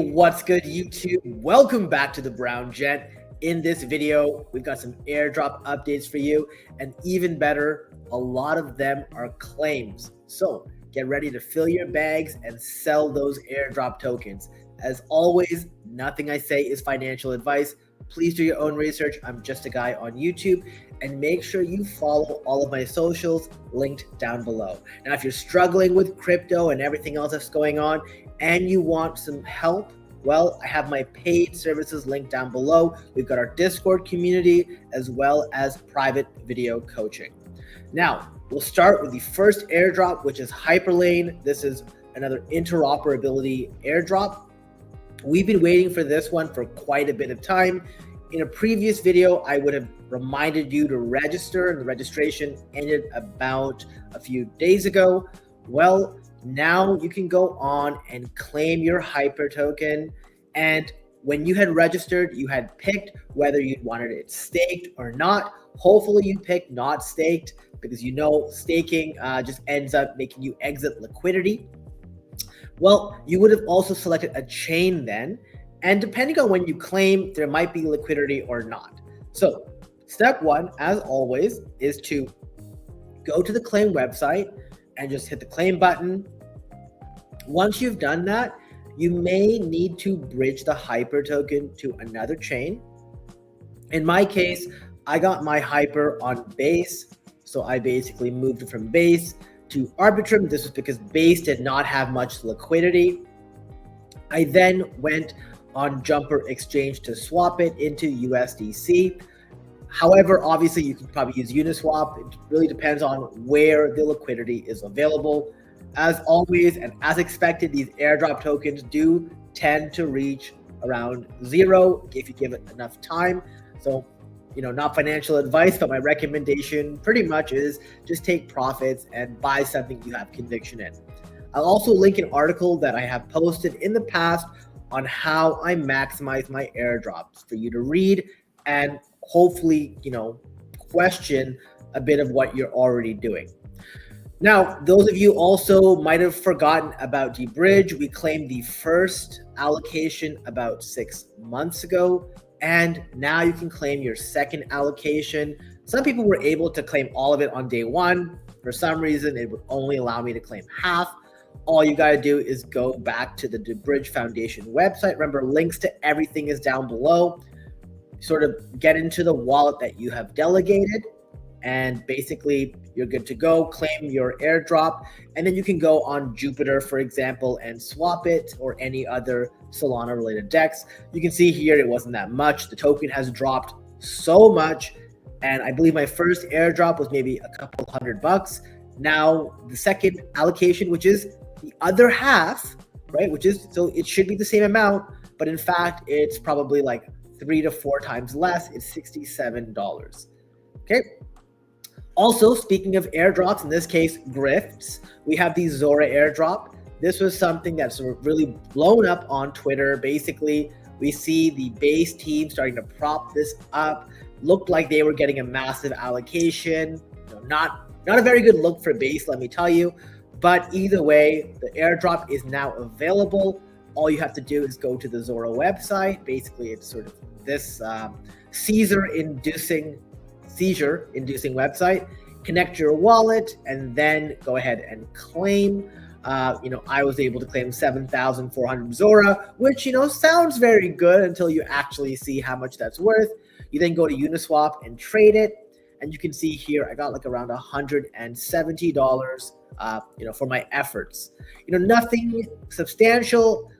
What's good, YouTube? Welcome back to the Brown Jet. In this video, we've got some airdrop updates for you, and even better, a lot of them are claims. So get ready to fill your bags and sell those airdrop tokens. As always, nothing I say is financial advice. Please do your own research. I'm just a guy on YouTube, and make sure you follow all of my socials linked down below. Now, if you're struggling with crypto and everything else that's going on and you want some help, well, I have my paid services linked down below. We've got our Discord community as well as private video coaching. Now, we'll start with the first airdrop, which is Hyperlane. This is another interoperability airdrop. We've been waiting for this one for quite a bit of time. In a previous video, I would have reminded you to register, and the registration ended about a few days ago. Well, now you can go on and claim your Hyper token. And when you had registered, you had picked whether you wanted it staked or not. Hopefully you picked not staked, because you know staking just ends up making you exit liquidity. Well, you would have also selected a chain then, and depending on when you claim, there might be liquidity or not. So step one, as always, is to go to the claim website and just hit the claim button. Once you've done that, you may need to bridge the Hyper token to another chain. In my case, I got my Hyper on Base, so I basically moved it from Base to Arbitrum. This was because Base did not have much liquidity. I then went on Jumper Exchange to swap it into USDC. However, obviously you can probably use Uniswap. It really depends on where the liquidity is available. As always, and as expected, these airdrop tokens do tend to reach around zero if you give it enough time. So, not financial advice, but my recommendation pretty much is just take profits and buy something you have conviction in. I'll also link an article that I have posted in the past on how I maximize my airdrops for you to read and hopefully, question a bit of what you're already doing. Now, those of you also might have forgotten about DBridge. We claimed the first allocation about 6 months ago, and now you can claim your second allocation. Some people were able to claim all of it on day one. For some reason, it would only allow me to claim half. All you got to do is go back to the DBridge Foundation website. Remember, links to everything is down below. Sort of get into the wallet that you have delegated, and basically you're good to go. Claim your airdrop, and then you can go on Jupiter, for example, and swap it, or any other Solana related DEX. You can see here it wasn't that much. The token has dropped so much, and I believe my first airdrop was maybe a couple $100. Now the second allocation, which is the other half, right, so it should be the same amount, but in fact it's probably like 3 to 4 times less. It's $67. Okay. Also, speaking of airdrops, in this case, grifts, we have the ZORA airdrop. This was something that's really blown up on Twitter. Basically, we see the Base team starting to prop this up. Looked like they were getting a massive allocation. Not a very good look for Base, let me tell you. But either way, the airdrop is now available. All you have to do is go to the ZORA website. Basically, it's sort of this seizure-inducing website. Connect your wallet and then go ahead and claim. I was able to claim 7,400 ZORA, which sounds very good until you actually see how much that's worth. You then go to Uniswap and trade it, and you can see here I got like around $170 for my efforts. Nothing substantial.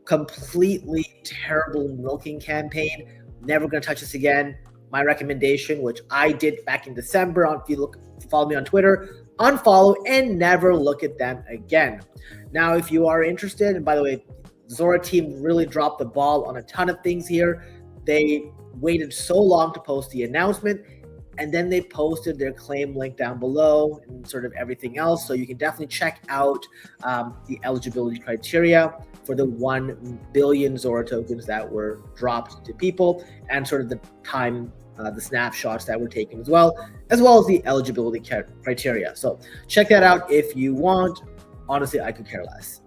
Completely terrible milking campaign. Never gonna touch this again. My recommendation, which I did back in December, if you follow me on Twitter, unfollow and never look at them again. Now, if you are interested, and by the way, ZORA team really dropped the ball on a ton of things here. They waited so long to post the announcement, and then they posted their claim link down below and sort of everything else. So you can definitely check out the eligibility criteria for the 1 billion ZORA tokens that were dropped to people, and sort of the time, the snapshots that were taken as well as the eligibility criteria. So check that out if you want. Honestly, I could care less.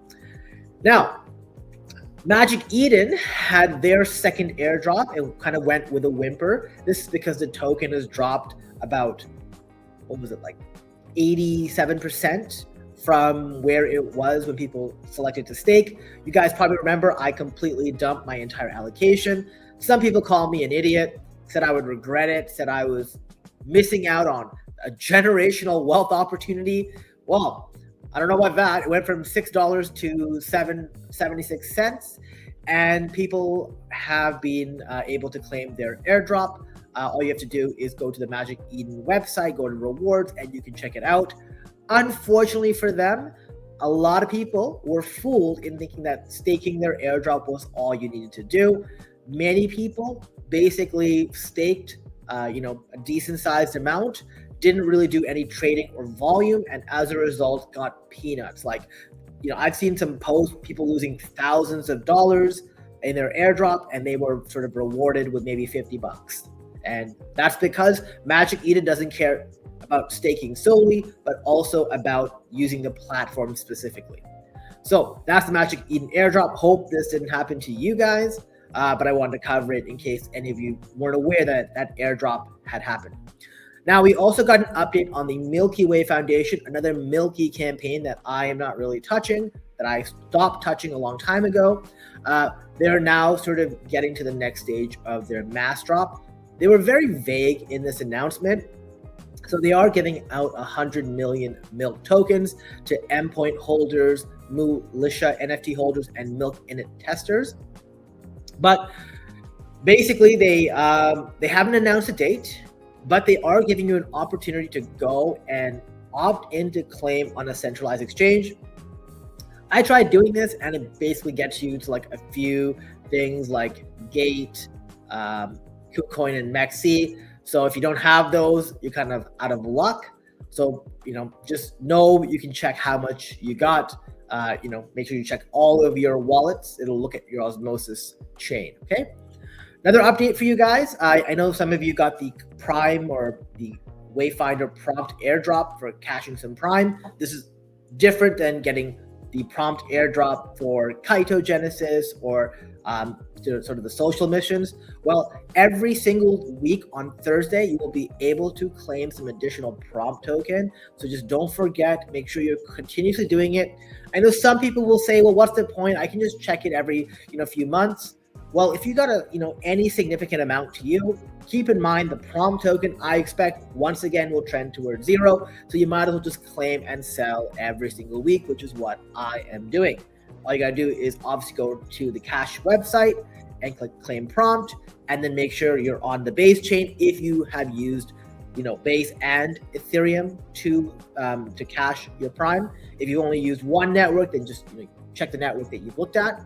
Now, Magic Eden had their second airdrop. It kind of went with a whimper. This is because the token has dropped about, what was it, like 87% from where it was when people selected to stake. You guys probably remember I completely dumped my entire allocation. Some people called me an idiot, said I would regret it, said I was missing out on a generational wealth opportunity. Well, I don't know about that. It went from $6 to $7.76, and people have been able to claim their airdrop. All you have to do is go to the Magic Eden website, go to rewards, and you can check it out. Unfortunately for them, a lot of people were fooled in thinking that staking their airdrop was all you needed to do. Many people basically staked, a decent sized amount, didn't really do any trading or volume, and as a result got peanuts. Like, I've seen some posts, people losing thousands of dollars in their airdrop, and they were sort of rewarded with maybe $50. And that's because Magic Eden doesn't care about staking solely, but also about using the platform specifically. So that's the Magic Eden airdrop. Hope this didn't happen to you guys, but I wanted to cover it in case any of you weren't aware that that airdrop had happened. Now, we also got an update on the Milky Way Foundation, another Milky campaign that I am not really touching, that I stopped touching a long time ago. They're now sort of getting to the next stage of their mass drop. They were very vague in this announcement. So they are giving out 100 million Milk tokens to endpoint holders, militia NFT holders, and Milk Init testers. But basically, they haven't announced a date, but they are giving you an opportunity to go and opt in to claim on a centralized exchange. I tried doing this, and it basically gets you to like a few things like Gate, KuCoin, and Mexi. So if you don't have those, you're kind of out of luck. So, just know you can check how much you got. Make sure you check all of your wallets. It'll look at your osmosis chain, okay? Another update for you guys. I know some of you got the Prime or the Wayfinder prompt airdrop for cashing some Prime. This is different than getting the prompt airdrop for Kaito Genesis or sort of the social missions. Well, every single week on Thursday, you will be able to claim some additional prompt token. So just don't forget, make sure you're continuously doing it. I know some people will say, well, what's the point? I can just check it every few months. Well, if you got any significant amount to you, keep in mind the prompt token, I expect once again will trend towards zero. So you might as well just claim and sell every single week, which is what I am doing. All you gotta do is obviously go to the Cash website and click claim prompt, and then make sure you're on the Base chain if you have used Base and Ethereum to cash your Prime. If you only use one network, then just check the network that you've looked at,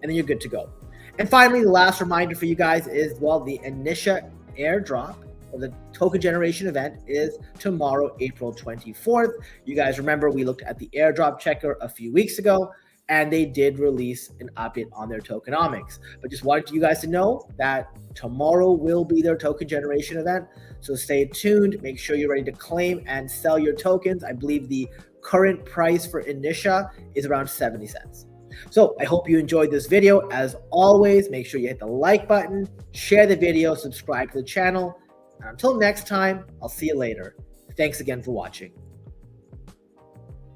and then you're good to go. And finally, the last reminder for you guys is, well, the Inisha airdrop, or the token generation event, is tomorrow, April 24th. You guys remember we looked at the airdrop checker a few weeks ago, and they did release an update on their tokenomics. But just wanted you guys to know that tomorrow will be their token generation event. So stay tuned. Make sure you're ready to claim and sell your tokens. I believe the current price for Inisha is around 70 cents. So I hope you enjoyed this video. As always, make sure you hit the like button, share the video, subscribe to the channel. And until next time, I'll see you later. Thanks again for watching.